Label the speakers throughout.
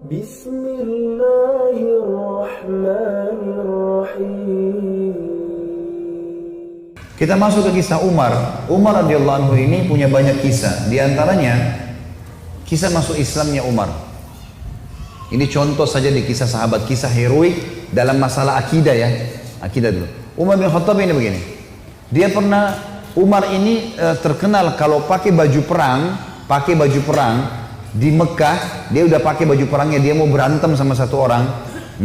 Speaker 1: Bismillahirrahmanirrahim.
Speaker 2: Kita masuk ke kisah Umar. Umar radhiyallahu anhu ini punya banyak kisah. Di antaranya kisah masuk Islamnya Umar. Ini contoh saja di kisah sahabat, kisah heroik dalam masalah akidah ya. Akidah dulu. Umar bin Khattab ini begini. Dia pernah, Umar ini terkenal kalau pakai baju perang di Mekah. Dia udah pakai baju perangnya, dia mau berantem sama satu orang,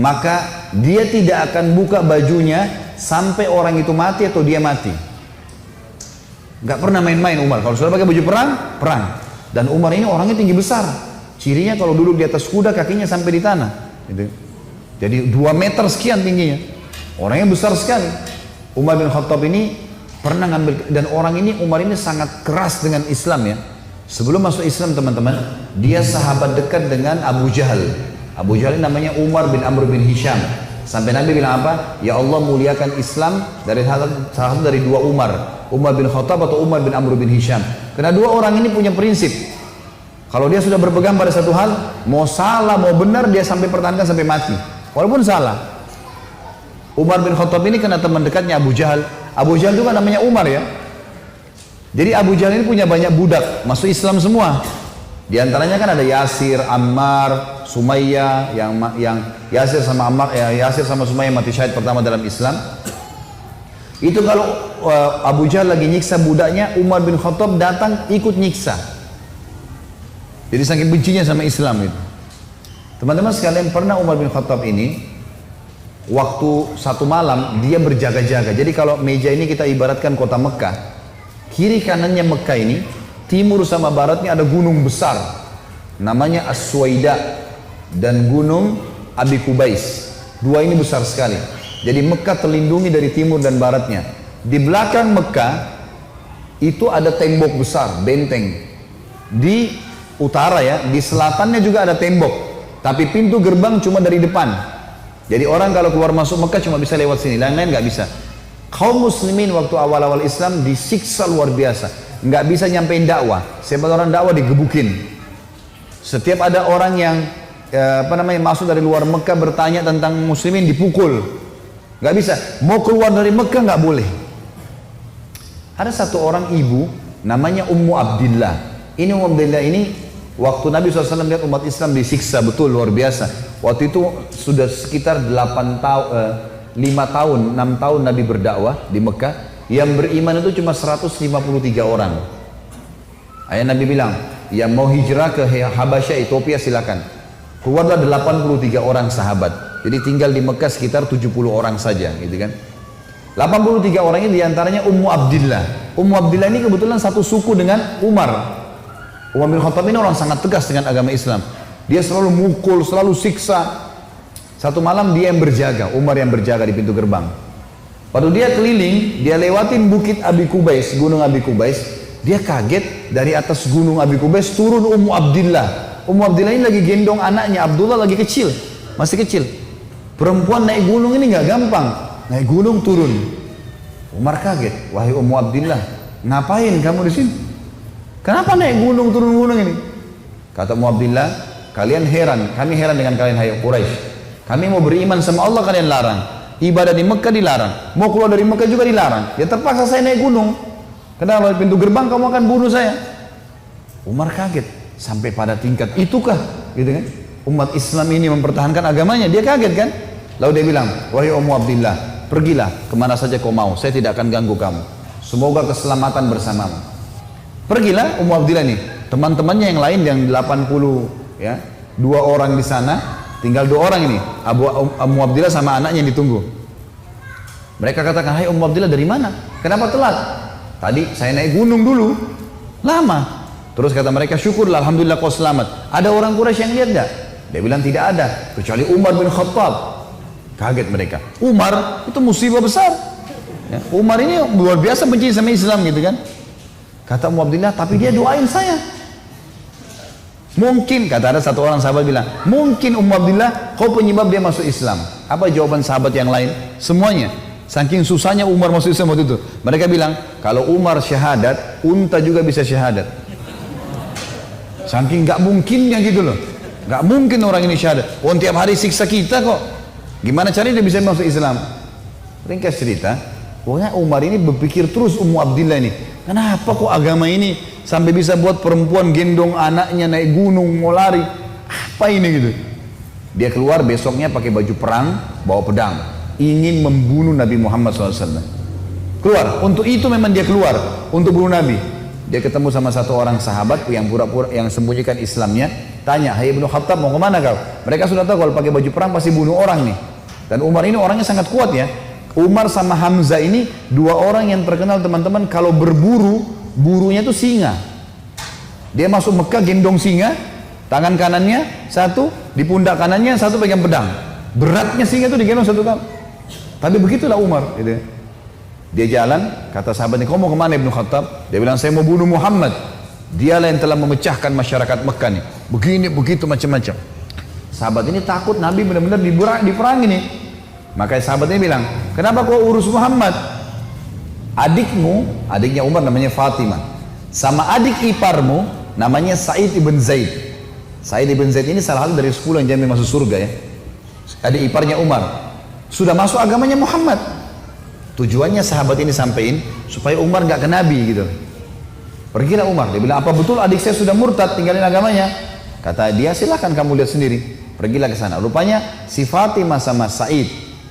Speaker 2: maka dia tidak akan buka bajunya sampai orang itu mati atau dia mati. Gak pernah main-main Umar. Kalau sudah pakai baju perang. Dan Umar ini orangnya tinggi besar. Cirinya kalau duduk di atas kuda kakinya sampai di tanah. Gitu. Jadi 2 meter sekian tingginya. Orangnya besar sekali. Umar bin Khattab ini pernah ngambil, dan orang ini, Umar ini sangat keras dengan Islam ya. Sebelum masuk Islam teman-teman, dia sahabat dekat dengan Abu Jahal. Abu Jahal ini namanya Umar bin Amr bin Hisham. Sampai Nabi bilang apa? Ya Allah, muliakan Islam dari salah satu dari 2 Umar. Umar bin Khattab atau Umar bin Amr bin Hisham. Karena 2 orang ini punya prinsip. Kalau dia sudah berpegang pada satu hal, mau salah mau benar, dia sampai pertahankan sampai mati. Walaupun salah. Umar bin Khattab ini kena teman dekatnya Abu Jahal. Abu Jahal juga namanya Umar ya. Jadi Abu Jahal ini punya banyak budak, masuk Islam semua. Di antaranya kan ada Yasir, Ammar, Sumayyah, yang Yasir sama Ammar, Yasir sama Sumayyah mati syahid pertama dalam Islam. Itu kalau Abu Jahal lagi nyiksa budaknya, Umar bin Khattab datang ikut nyiksa. Jadi saking bencinya sama Islam itu. Teman-teman sekalian, pernah Umar bin Khattab ini waktu satu malam dia berjaga-jaga. Jadi kalau meja ini kita ibaratkan kota Mekah, kiri kanannya Mekah ini, timur sama baratnya ada gunung besar namanya As-Suwaida dan gunung Abi Kubais. 2 ini besar sekali. Jadi Mekah terlindungi dari timur dan baratnya. Di belakang Mekah itu ada tembok besar, benteng. Di utara ya, di selatannya juga ada tembok, tapi pintu gerbang cuma dari depan. Jadi orang kalau keluar masuk Mekah cuma bisa lewat sini, lain-lain nggak bisa. Kaum muslimin waktu awal-awal Islam disiksa luar biasa, nggak bisa nyampein dakwah. Siapa orang dakwah digebukin. Setiap ada orang yang masuk dari luar Mekah bertanya tentang muslimin dipukul, nggak bisa. Mau keluar dari Mekah nggak boleh. Ada satu orang ibu namanya Ummu Abdillah. Ini Ummu Abdillah ini waktu Nabi SAW lihat umat Islam disiksa betul luar biasa. Waktu itu sudah sekitar 5 tahun, 6 tahun Nabi berdakwah di Mekah. Yang beriman itu cuma 153 orang. Ayah Nabi bilang, yang mau hijrah ke Habasyah, Ethiopia silakan. Keluarlah 83 orang sahabat. Jadi tinggal di Mekah sekitar 70 orang saja, gitu kan. 83 orang ini diantaranya Ummu Abdillah. Ummu Abdillah ini kebetulan satu suku dengan Umar. Umar bin Khattab ini orang sangat tegas dengan agama Islam. Dia selalu mukul, selalu siksa. Satu malam dia yang berjaga, Umar yang berjaga di pintu gerbang. Waktu dia keliling, dia lewatin bukit Abi Kubais, gunung Abi Kubais. Dia kaget, dari atas gunung Abi Kubais turun Ummu Abdillah. Ummu Abdillah ini lagi gendong anaknya, Abdullah lagi kecil, masih kecil. Perempuan naik gunung ini nggak gampang, naik gunung turun. Umar kaget, wahai Ummu Abdillah, ngapain kamu di sini? Kenapa naik gunung turun gunung ini? Kata Ummu Abdillah, kalian heran, kami heran dengan kalian hai Quraisy. Kami mau beriman sama Allah, kalian larang. Ibadah di Mekah dilarang. Mau keluar dari Mekah juga dilarang. Ya terpaksa saya naik gunung. Kenapa? Pintu gerbang kamu akan bunuh saya. Umar kaget. Sampai pada tingkat itukah? Gitu kan? Umat Islam ini mempertahankan agamanya. Dia kaget kan? Lalu dia bilang, wahai Ummu Abdillah, pergilah kemana saja kau mau. Saya tidak akan ganggu kamu. Semoga keselamatan bersamamu. Pergilah Ummu Abdillah nih. Teman-temannya yang lain yang 80 ya, 2 orang di sana. Tinggal 2 orang ini, Ummu Abdillah sama anaknya yang ditunggu. Mereka katakan, hai Ummu Abdillah dari mana? Kenapa telat? Tadi saya naik gunung dulu, lama. Terus kata mereka, syukurlah, alhamdulillah kau selamat. Ada orang Quraisy yang lihat gak? Dia bilang tidak ada, kecuali Umar bin Khattab. Kaget mereka. Umar itu musibah besar. Ya, Umar ini luar biasa benci sama Islam gitu kan. Kata Ummu Abdillah, tapi dia doain saya. Mungkin, kata ada satu orang sahabat bilang, mungkin Ummu Abdillah kau penyebab dia masuk Islam. Apa jawaban sahabat yang lain? Semuanya. Saking susahnya Umar masuk Islam waktu itu. Mereka bilang, kalau Umar syahadat, unta juga bisa syahadat. Saking gak mungkinnya gitu loh. Gak mungkin orang ini syahadat. Oh, tiap hari siksa kita kok. Gimana caranya dia bisa masuk Islam? Ringkas cerita, pokoknya Umar ini berpikir terus Ummu Abdillah ini, kenapa kok agama ini sampai bisa buat perempuan gendong anaknya naik gunung mau lari? Apa ini gitu? Dia keluar besoknya pakai baju perang, bawa pedang, ingin membunuh Nabi Muhammad SAW. Keluar, untuk itu memang dia keluar, untuk bunuh Nabi. Dia ketemu sama satu orang sahabat yang pura-pura yang sembunyikan Islamnya, tanya, hai Ibnu Khattab mau kemana kau? Mereka sudah tahu kalau pakai baju perang pasti bunuh orang nih. Dan Umar ini orangnya sangat kuat ya. Umar sama Hamzah ini dua orang yang terkenal teman-teman kalau berburu, burunya itu singa. Dia masuk Mekah gendong singa, tangan kanannya satu, di pundak kanannya satu pegang pedang. Beratnya singa itu digendong satu kali. Tapi begitulah Umar. Gitu. Dia jalan, kata sahabatnya, kau mau kemana Ibnu Khattab? Dia bilang, saya mau bunuh Muhammad. Dialah yang telah memecahkan masyarakat Mekah nih. Begini, begitu, macam-macam. Sahabat ini takut Nabi benar-benar diperangi nih. Makanya sahabatnya bilang, kenapa kau urus Muhammad? Adikmu, adiknya Umar namanya Fatimah, sama adik iparmu namanya Sa'id ibn Zaid. Sa'id ibn Zaid ini salah satu dari 10 yang jamin masuk surga ya. Adik iparnya Umar. Sudah masuk agamanya Muhammad. Tujuannya sahabat ini sampein supaya Umar nggak ke Nabi gitu. Pergilah Umar, dia bilang, apa betul adik saya sudah murtad tinggalin agamanya? Kata dia, silahkan kamu lihat sendiri. Pergilah ke sana. Rupanya si Fatimah sama Sa'id,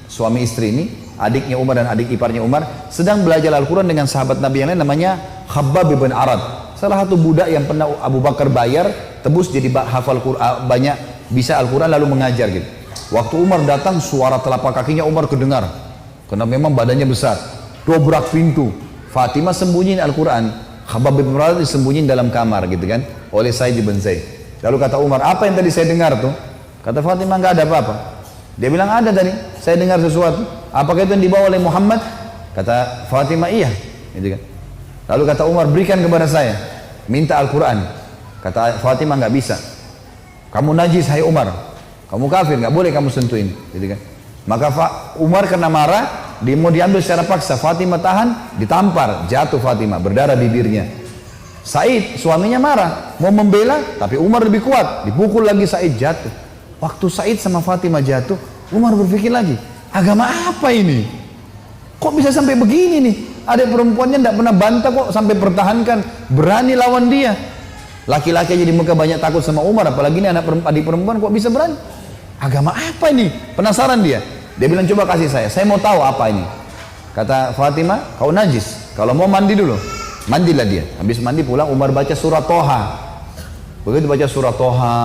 Speaker 2: suami istri ini, adiknya Umar dan adik iparnya Umar, sedang belajar Al-Quran dengan sahabat Nabi yang lain namanya Khabbab bin Arad. Salah satu budak yang pernah Abu Bakar bayar, tebus jadi hafal Quran, banyak bisa Al-Quran lalu mengajar gitu. Waktu Umar datang, suara telapak kakinya Umar kedengar. Karena memang badannya besar. Dobrak pintu. Fatimah sembunyiin Al-Quran. Khabbab bin Arad disembunyiin dalam kamar gitu kan, oleh Sa'id bin Zaid. Lalu kata Umar, apa yang tadi saya dengar tuh? Kata Fatimah, nggak ada apa-apa. Dia bilang, ada tadi, saya dengar sesuatu. Apakah itu yang dibawa oleh Muhammad? Kata Fatimah, iya. Gitu kan. Lalu kata Umar, berikan kepada saya. Minta Al-Quran. Kata Fatimah, nggak bisa. Kamu najis, hai Umar. Kamu kafir, nggak boleh kamu sentuhin. Gitu kan. Maka Umar karena marah, dia mau diambil secara paksa. Fatimah tahan, ditampar. Jatuh Fatimah, berdarah bibirnya. Said, suaminya marah. Mau membela, tapi Umar lebih kuat. Dipukul lagi Said, jatuh. Waktu Said sama Fatimah jatuh, Umar berpikir lagi, agama apa ini? Kok bisa sampai begini nih? Ada perempuannya tidak pernah bantah kok sampai pertahankan, berani lawan dia. Laki-laki aja di Mekah banyak takut sama Umar, apalagi ini adik perempuan kok bisa berani? Agama apa ini? Penasaran dia. Dia bilang, coba kasih saya mau tahu apa ini. Kata Fatimah, kau najis, kalau mau mandi dulu. Mandilah dia. Habis mandi pulang, Umar baca surah Toha. Begitu baca surah Toha,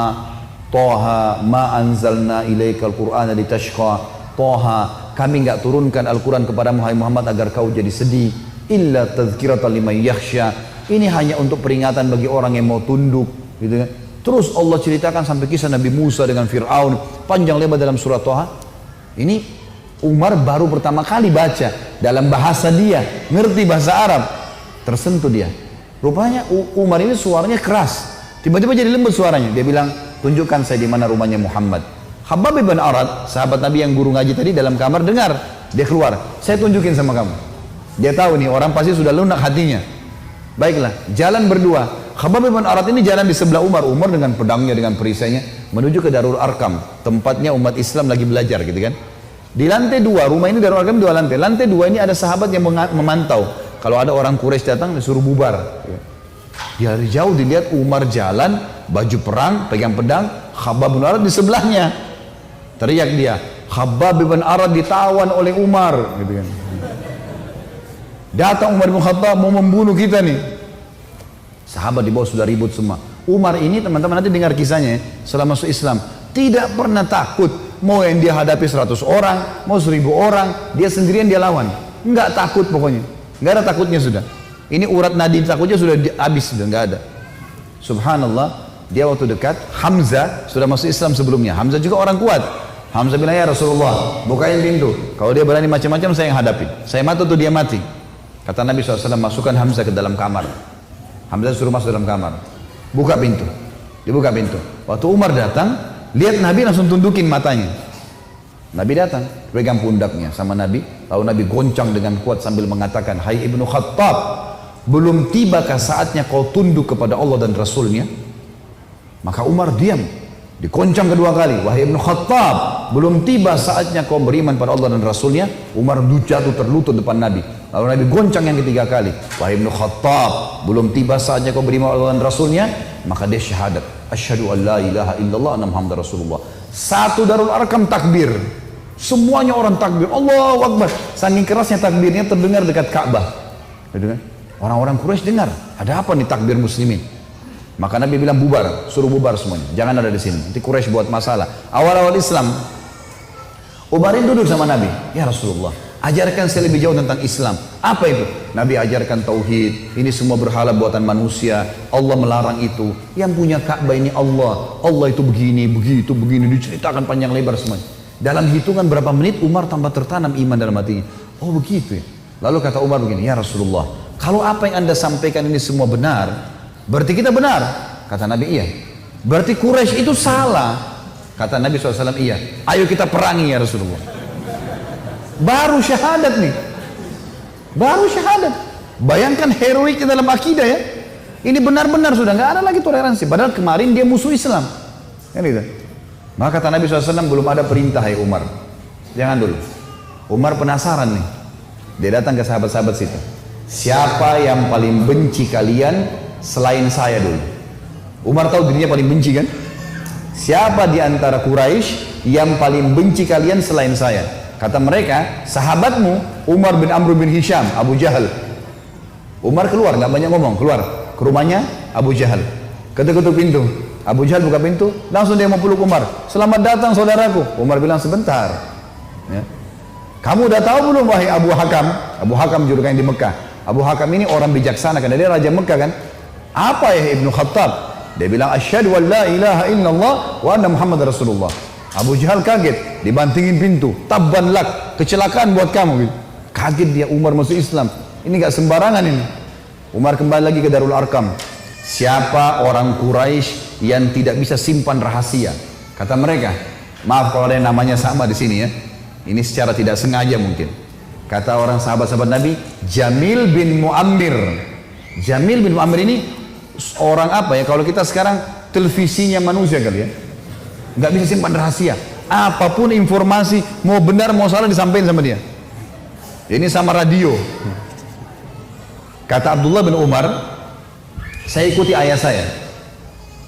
Speaker 2: Toha ma anzalna ilaikal qur'ana litashqa. Toha, kami enggak turunkan Al-Quran kepada Muhammad agar kau jadi sedih. Illa tadhkiratan liman yakhsha. Ini hanya untuk peringatan bagi orang yang mau tunduk, gitu kan. Terus Allah ceritakan sampai kisah Nabi Musa dengan Fir'aun, panjang lebar dalam surah Toha. Ini Umar baru pertama kali baca dalam bahasa dia, ngerti bahasa Arab, tersentuh dia. Rupanya Umar ini suaranya keras, tiba-tiba jadi lembut suaranya. Dia bilang, tunjukkan saya di mana rumahnya Muhammad. Khabbab bin Arad, sahabat Nabi yang guru ngaji tadi dalam kamar dengar, dia keluar, saya tunjukin sama kamu. Dia tahu nih orang pasti sudah lunak hatinya. Baiklah, jalan berdua. Khabbab bin Arad ini jalan di sebelah Umar. Umar dengan pedangnya, dengan perisainya menuju ke Darul Arkam, tempatnya umat Islam lagi belajar gitu kan. Di lantai 2, rumah ini Darul Arkam 2 lantai. Lantai 2 ini ada sahabat yang memantau. Kalau ada orang Quraisy datang disuruh bubar. Dari jauh dilihat Umar jalan, baju perang, pegang pedang, Khabbab bin Arad di sebelahnya. Teriak dia, Khabbab bin Arad ditawan oleh Umar gitu kan. Datang Umar bin Khattab mau membunuh kita nih. Sahabat di bawah sudah ribut semua. Umar ini teman-teman nanti dengar kisahnya ya, setelah masuk Islam tidak pernah takut. Mau yang dia hadapi 100 orang, mau 1000 orang, dia sendirian dia lawan. Enggak takut pokoknya. Enggak ada takutnya sudah. Ini urat nadi takutnya sudah habis, sudah enggak ada. Subhanallah, dia waktu dekat Hamzah sudah masuk Islam sebelumnya. Hamzah juga orang kuat. Hamzah bilang, ya Rasulullah, bukain pintu. Kalau dia berani macam-macam saya yang hadapi. Saya mati atau dia mati. Kata Nabi SAW, masukkan Hamzah ke dalam kamar. Hamzah suruh masuk dalam kamar. Buka pintu. Dibuka pintu. Waktu Umar datang, lihat Nabi langsung tundukin matanya. Nabi datang, pegang pundaknya sama Nabi. Lalu Nabi goncang dengan kuat sambil mengatakan, hai Ibnu Khattab, belum tibakah saatnya kau tunduk kepada Allah dan Rasulnya? Maka Umar diam. Dikoncang kedua kali, wahai Ibnu Khattab, belum tiba saatnya kau beriman pada Allah dan Rasulnya. Umar jatuh terlutut depan Nabi. Lalu Nabi goncang yang ketiga kali, wahai Ibnu Khattab, belum tiba saatnya kau beriman pada Allah dan Rasulnya. Maka dia syahadat, asyhadu an la ilaha illallah anna Muhammad Rasulullah. Satu Darul Arkam takbir, semuanya orang takbir, Allahu Akbar. Saking kerasnya takbirnya terdengar dekat Ka'bah. Orang-orang Quraisy dengar, ada apa nih takbir muslimin? Maka Nabi bilang bubar, suruh bubar semuanya, jangan ada di sini. Nanti Quraisy buat masalah. Awal-awal Islam, Umarin duduk sama Nabi, ya Rasulullah, ajarkan saya lebih jauh tentang Islam. Apa itu? Nabi ajarkan tauhid. Ini semua berhala buatan manusia. Allah melarang itu. Yang punya Ka'bah ini Allah. Allah itu begini, begitu, begini. Diceritakan panjang lebar semuanya. Dalam hitungan berapa menit Umar tambah tertanam iman dalam hatinya. Oh begitu ya. Lalu kata Umar begini, ya Rasulullah, kalau apa yang anda sampaikan ini semua benar, berarti kita benar. Kata Nabi, iya. Berarti Quraisy itu salah. Kata Nabi SAW, iya. Ayo kita perangi ya Rasulullah. Baru syahadat nih. Baru syahadat. Bayangkan heroik dalam akidah ya. Ini benar-benar sudah nggak ada lagi toleransi. Padahal kemarin dia musuh Islam. Kan gitu. Maka kata Nabi SAW, belum ada perintah ya Umar. Jangan dulu. Umar penasaran nih. Dia datang ke sahabat-sahabat situ. Siapa yang paling benci kalian selain saya dulu? Umar tahu dirinya paling benci kan? Siapa di antara Quraisy yang paling benci kalian selain saya? Kata mereka, sahabatmu Umar bin Amr bin Hisham, Abu Jahal. Umar keluar, nggak banyak ngomong, keluar ke rumahnya Abu Jahal. Ketuk-ketuk pintu, Abu Jahal buka pintu, langsung dia mau peluk Umar. Selamat datang saudaraku. Umar bilang sebentar. Ya. Kamu udah tahu belum wahai Abu Hakam? Abu Hakam julukan di Mekah. Abu Hakam ini orang bijaksana karena dia raja Mekah kan. Apa ya Ibnu Khattab? Dia bilang asyhadu an la ilaha illallah wa anna Muhammad Rasulullah. Abu Jahal kaget, dibantingin pintu. Tabban lak, kecelakaan buat kamu gitu. Kaget dia, Umar masuk Islam. Ini gak sembarangan ini. Umar kembali lagi ke Darul Arkam. Siapa orang Quraisy yang tidak bisa simpan rahasia? Kata mereka, maaf kalau ada yang namanya sama di sini ya. Ini secara tidak sengaja mungkin. Kata orang sahabat-sahabat Nabi, Jamil bin Muammir. Jamil bin Muammir ini orang apa ya? Kalau kita sekarang televisinya manusia kali ya, nggak bisa simpan rahasia. Apapun informasi, mau benar mau salah disampaikan sama dia. Ini sama radio. Kata Abdullah bin Umar, saya ikuti ayah saya.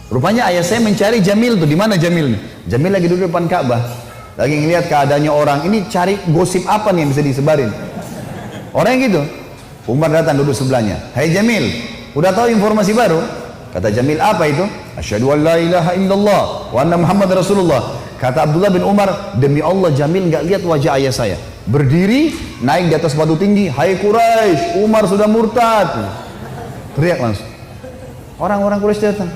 Speaker 2: Rupanya ayah saya mencari Jamil tuh, di mana Jamil? Jamil lagi duduk depan Ka'bah, lagi ngelihat keadaannya orang. Ini cari gosip apa nih yang bisa disebarin? Orang yang gitu. Umar datang duduk sebelahnya. Hai Jamil, udah tahu informasi baru? Kata Jamil, apa itu? Asyhadu an la ilaha illallah wa anna Muhammad Rasulullah. Kata Abdullah bin Umar, demi Allah Jamil nggak lihat wajah ayah saya. Berdiri, naik di atas batu tinggi. Hai Quraisy, Umar sudah murtad. Teriak langsung. Orang-orang Quraisy datang.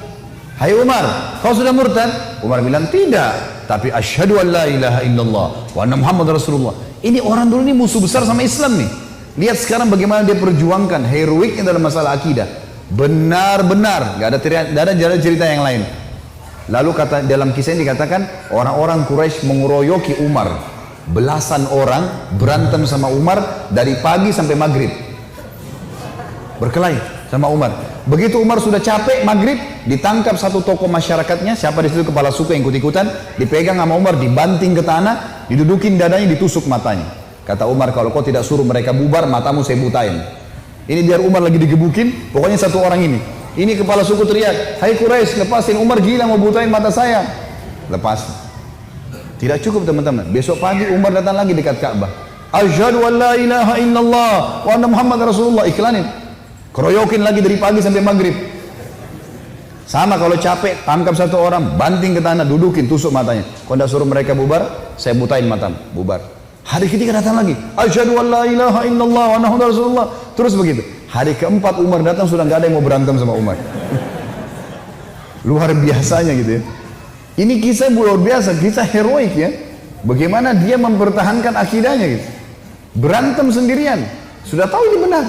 Speaker 2: Hai Umar, kau sudah murtad? Umar bilang, tidak. Tapi asyhadu an la ilaha illallah wa anna Muhammad Rasulullah. Ini orang dulu ini musuh besar sama Islam nih. Lihat sekarang bagaimana dia perjuangkan heroiknya dalam masalah akidah. Benar-benar, gak ada cerita yang lain. Lalu kata dalam kisah ini dikatakan orang-orang Quraisy mengeroyoki Umar. Belasan orang berantem sama Umar dari pagi sampai maghrib. Berkelahi sama Umar. Begitu Umar sudah capek maghrib, ditangkap satu tokoh masyarakatnya. Siapa di situ kepala suku yang ikut-ikutan, dipegang sama Umar, dibanting ke tanah, didudukin dadanya, ditusuk matanya. Kata Umar, kalau kau tidak suruh mereka bubar, matamu saya butain. Ini biar Umar lagi digebukin, pokoknya satu orang ini. Ini kepala suku teriak, hai Quraisy, lepasin, Umar gila mau butain mata saya. Lepas. Tidak cukup teman-teman. Besok pagi Umar datang lagi dekat Ka'bah. Asyhadu an la ilaha illallah wa anna Muhammad Rasulullah. Iklanin. Keroyokin lagi dari pagi sampai maghrib. Sama kalau capek, tangkap satu orang, banting ke tanah, dudukin, tusuk matanya. Kalau tidak suruh mereka bubar, saya butain matamu. Bubar. Hari ketiga datang lagi. Asyhadu an la ilaha illallah wa anna Muhammad Rasulullah. Terus begitu. Hari keempat Umar datang, sudah nggak ada yang mau berantem sama Umar. Luar biasanya gitu ya. Ini kisah luar biasa, kisah heroik ya. Bagaimana dia mempertahankan akidahnya gitu. Berantem sendirian. Sudah tahu ini benar.